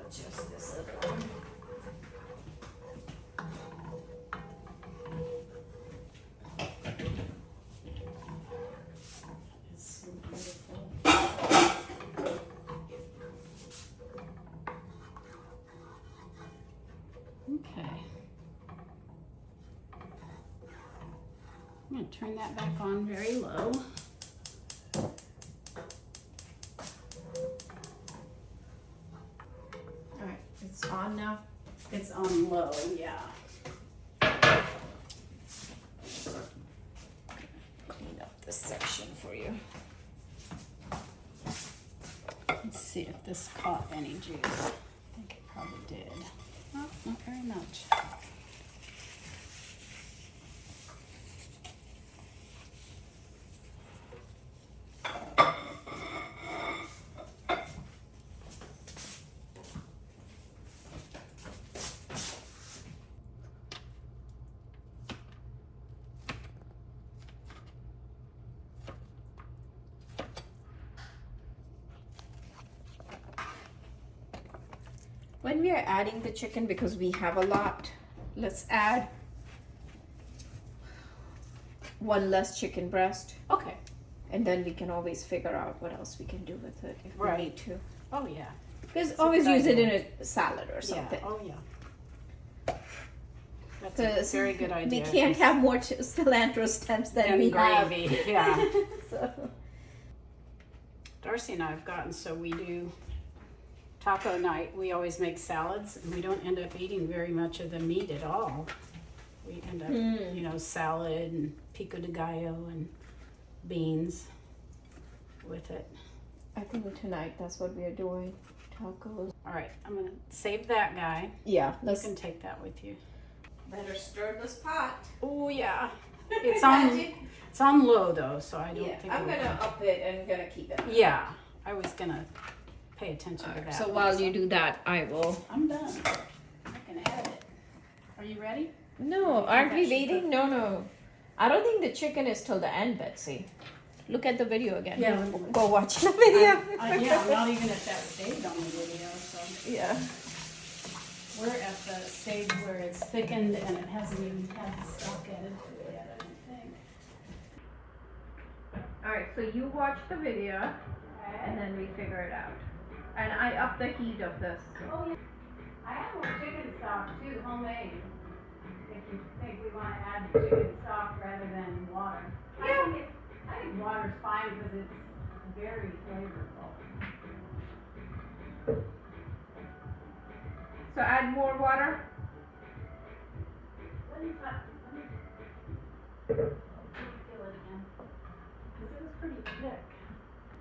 Adjust this other one. It's so beautiful. Okay. I'm going to turn that back on very low. All right, it's on now. It's on low, yeah. Clean up this section for you. Let's see if this caught any juice. I think it probably did. Oh, not very much. When we are adding the chicken, because we have a lot, let's add one less chicken breast, Okay. and then we can always figure out what else we can do with it if Right. we need to. Oh, yeah. Because That's a always good use it idea. in a salad or something. Yeah. Oh, yeah. That's a Because very good idea. we can't have more cilantro stems than we have. gravy. Yeah. So, Darcy and I have gotten so we do taco night. We always make salads, and we don't end up eating very much of the meat at all. We end up, you know, salad and pico de gallo and beans with it. I think tonight that's what we are doing. Tacos. All right, I'm gonna save that guy. Yeah, You let's can take that with you. better stir this pot. Oh yeah, it's on low though, so I don't Yeah, think. I'm gonna up it and gonna keep it. Yeah, I was gonna pay attention to Alright, that. so one, while you do that, I will. I'm done. I can add it. Are you ready? No, aren't we that should waiting? No, no. I don't think the chicken is till the end, Betsy. Look at the video again. Yeah, let me- Go watch the video. Yeah, I'm not even at that stage on the video, so Yeah. we're at the stage where it's thickened and it hasn't even had the stock added to it yet, I don't think. Alright, so you watch the video and then we figure it out. And I up the heat of this. Oh, yeah. I have more chicken stock too, homemade. If you think we want to add the chicken stock rather than water. Yeah. I think water's fine because it's very flavorful. So add more water. Let me feel it again. Because it was pretty thick.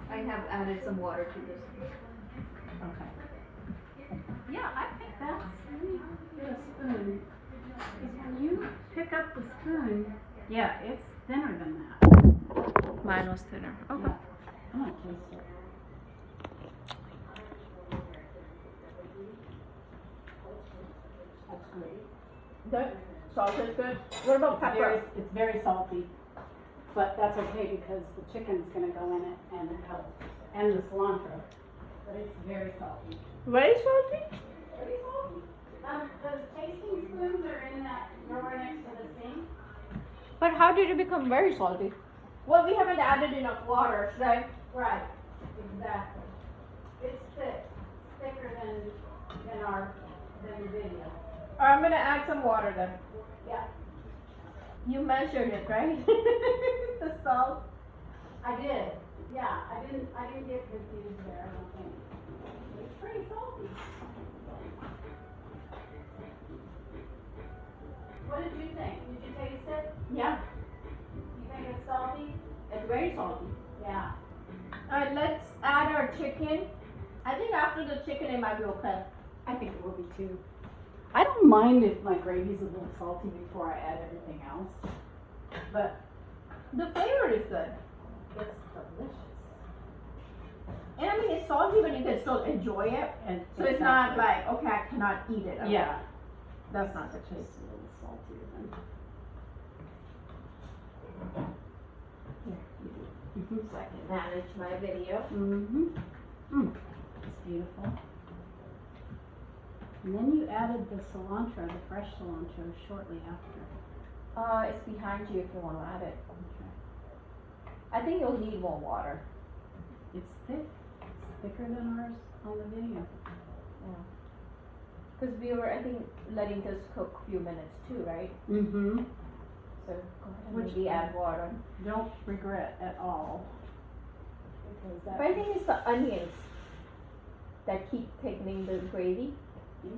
I have added some water to this. Okay. turn. Yeah, it's thinner than that. Mine was thinner. Okay. Yeah. I'm gonna taste it. That's great. Good. Salt is good. What about It's very salty, but that's okay because the chicken's gonna go in it and the cilantro. But it's very salty. Very salty? Very salty. The tasting spoons are in that drawer next to the sink. But how did it become very salty? Well, we haven't added enough water, right? Right, exactly. It's thick, thicker than the video. I'm gonna add some water then. Yeah, You measured it, right? The salt. I did. Yeah, I didn't get confused there, I don't think. It's pretty salty. What did you think? Did you taste it? Yeah, You think it's salty? it's very salty. Yeah. Alright, let's add our chicken. I think after the chicken it might be okay. I think it will be too. I don't mind if my gravy's a little salty before I add everything else, but The flavor is good. it's delicious. And I mean, it's salty, but you can still enjoy it. And So it's not like, okay, I cannot eat it. Yeah, That's not the it's case. a little saltier than. So I can manage my video. Mm-hmm. It's beautiful. And then you added the cilantro, the fresh cilantro, shortly after. It's behind you if you want to add it. Okay. I think you'll need more water. It's thick. It's thicker than ours on the video. Because we were, I think, letting this cook a few minutes too, right? Mm-hmm. So go ahead and Which maybe add water. Don't regret at all. Because that. But I think it's the onions that keep thickening the gravy.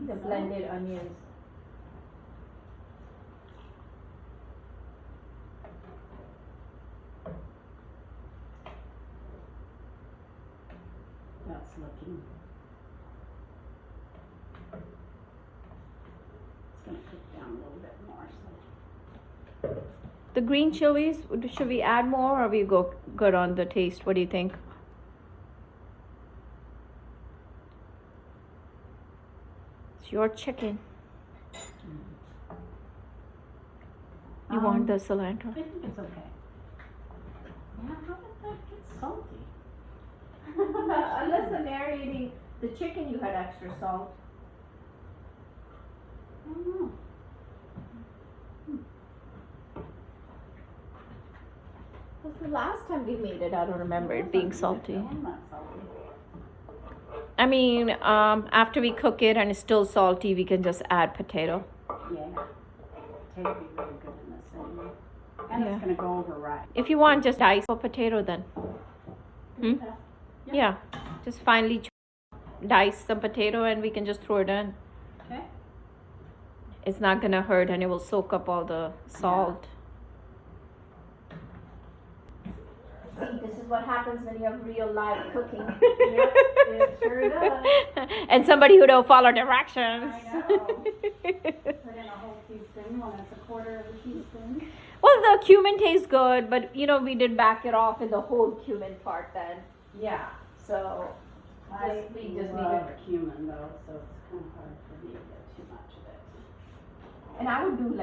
The blended onions. That's looking. It's gonna cook down a little bit more, so. The green chilies, should we add more or we go good on the taste? What do you think? It's your chicken. You want the cilantro? I think it's okay. Yeah, how did that get salty? Unless the marinating, the chicken you had extra salt. I don't know. Because the last time we made it, I don't remember it being salty. I'm not salty. I mean, after we cook it and it's still salty, we can just add potato. Yeah. Potato would be really good in this anyway. And Yeah. it's gonna go over right. If you want, just dice a potato then. Hmm? Okay. Yeah, just finely dice some potato and we can just throw it in. Okay. It's not gonna hurt and it will soak up all the salt. See, this is what happens when you have real live cooking. Yep, it sure does. And somebody who don't follow directions. I know. Put in a whole teaspoon when it's a quarter of a teaspoon. Well, the cumin tastes good, but you know, we did back it off in the whole cumin part then. Yeah. So, I we just love needed, cumin though, so it's kind of hard for me to get too much of it. and I would do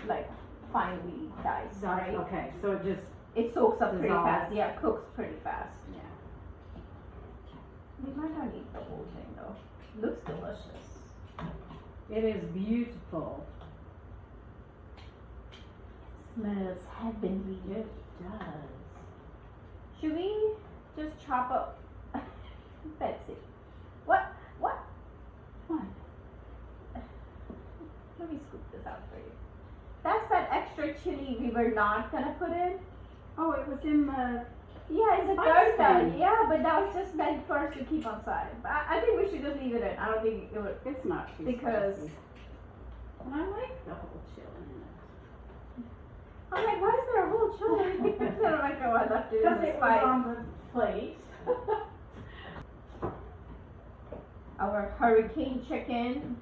like finely diced, right? Okay, so it just. It soaks up pretty Dissolves. fast. Yeah, cooks pretty fast. Yeah. We might not eat the whole thing though. Looks delicious. It is beautiful. Smells heavenly. It does. Should we just chop up Betsy? What? What? Let me scoop this out for you. That's that extra chili we were not gonna put in. Oh, it was in the. Yeah, it's a Spice third one. thing. Yeah, but that was just meant for us to keep on side. But I think we should just leave it in. I don't think it would. It's not too Because- spicy. And I like the whole chili in it. I'm like, why is there a whole chili? So I'm like, oh, I left it in Because the it was spice. on the plate. Our hurricane chicken.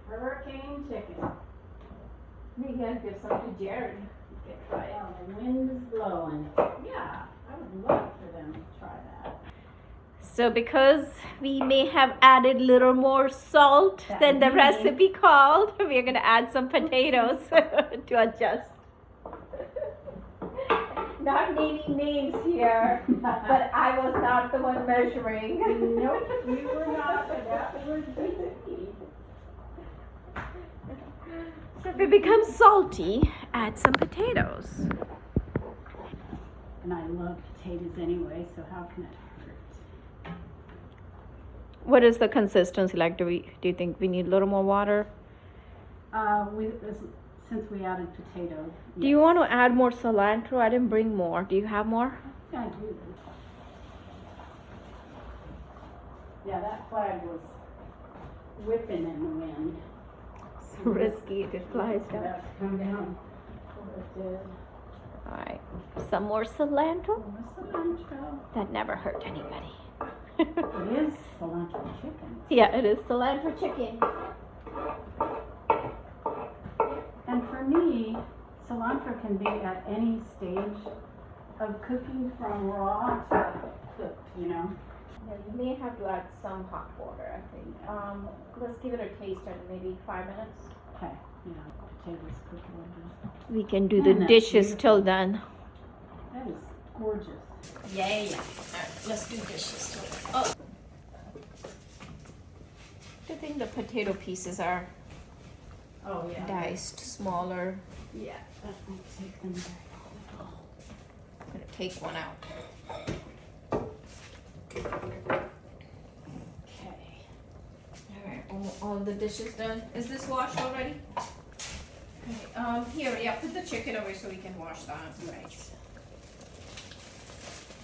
Hurricane chicken. Maybe I'll give some to Jared. You can try it. Oh, the wind is blowing. Yeah, I would love for them to try that. So because we may have added a little more salt That than the would be- recipe called, we're gonna add some potatoes to adjust. Not naming names here, but I was not the one measuring. Nope, you were not, but that would be. So if it becomes salty, add some potatoes. And I love potatoes anyway, so how can it hurt? What is the consistency like? Do you think we need a little more water? Since we added potato. Do you want to add more cilantro? I didn't bring more. Do you have more? Yeah, I do. Yeah, that flag was whipping in the wind. It's risky if it flies down. About to come down. Oh, it did. All right, some more cilantro. More cilantro. That never hurt anybody. It is cilantro chicken. Yeah, it is cilantro chicken. And for me, cilantro can be at any stage of cooking, from raw to cooked, you know? Yeah, you may have to add some hot water, I think. Let's give it a taste in maybe 5 minutes. Okay, yeah, potatoes cooking. We can do Man, the that's dishes beautiful. till then. That is gorgeous. Yeah. All right, let's do dishes till then. Oh. I think the potato pieces are Oh, yeah. diced smaller. Yeah, that might take them back a little. I'm gonna take one out. Okay. All right, all the dishes done. Is this washed already? Okay, here, yeah, put the chicken over so we can wash that. Right.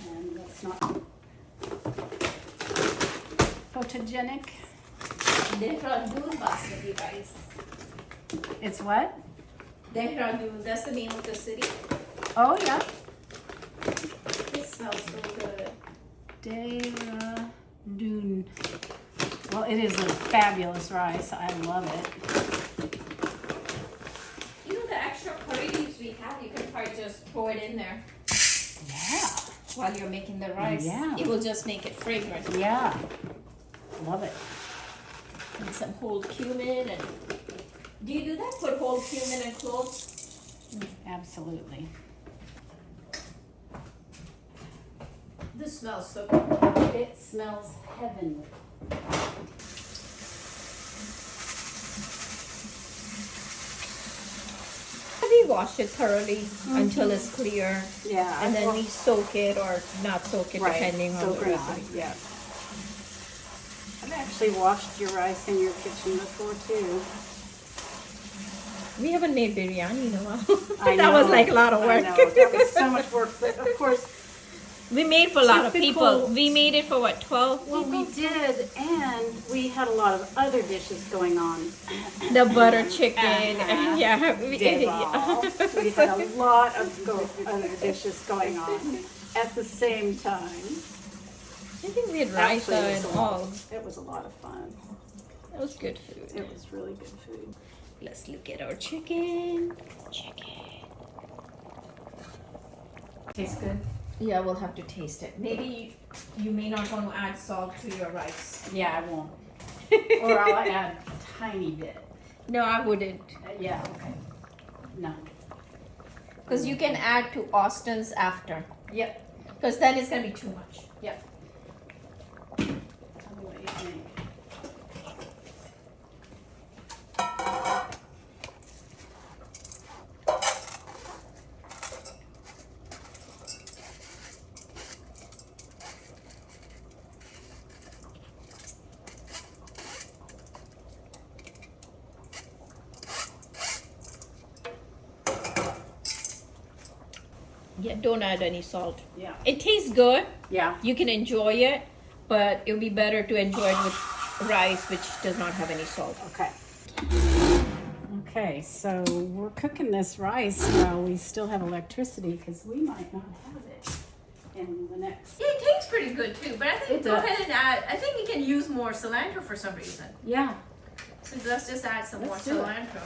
And that's not photogenic. Dehradun basmati rice. It's what? Dehradun, that's the name of the city. Oh, yeah. It smells so good. Dehradun. Well, it is a fabulous rice. I love it. You know the extra curry leaves we have, you can probably just throw it in there Yeah. while you're making the rice. Yeah. It will just make it fragrant. Yeah. Love it. And some whole cumin and... Do you do that? Put whole cumin and cloves? Absolutely. This smells so good. It smells heavenly. We wash it thoroughly until it's clear. Yeah. And then we soak it or not soak it Right, depending on soak the or not, recipe. yeah. I've actually washed your rice in your kitchen before too. We haven't made biryani in a while. I That was know, like a lot of I work. know, that was so much work, but of course, We made for a lot of people. Typical- We made it for what, 12 well, people? we did, and we had a lot of other dishes going on. The butter chicken. Uh-huh. Yeah. We ate it. Devolved. We had a lot of other dishes going on at the same time. I think we had rice Actually, it was and a lot- all. It was a lot of fun. It was good food. It was really good food. Let's look at our chicken. Tastes good? Yeah, we'll have to taste it. Maybe you may not want to add salt to your rice. Yeah, I won't. Or I'll add a tiny bit. No, I wouldn't. Yeah, okay. No. Because you can add to Austin's after. Yep. Because then it's going to be too much. Yep. Tell me what you think. Yeah, don't add any salt. Yeah. It tastes good. Yeah. You can enjoy it, but it'll be better to enjoy it with rice, which does not have any salt. Okay. Okay, so we're cooking this rice while we still have electricity because we might not have it in the next. Yeah, it tastes pretty good too, but I think It go does. ahead and add. I think we can use more cilantro for some reason. Yeah. So let's just add some Let's more do it. cilantro.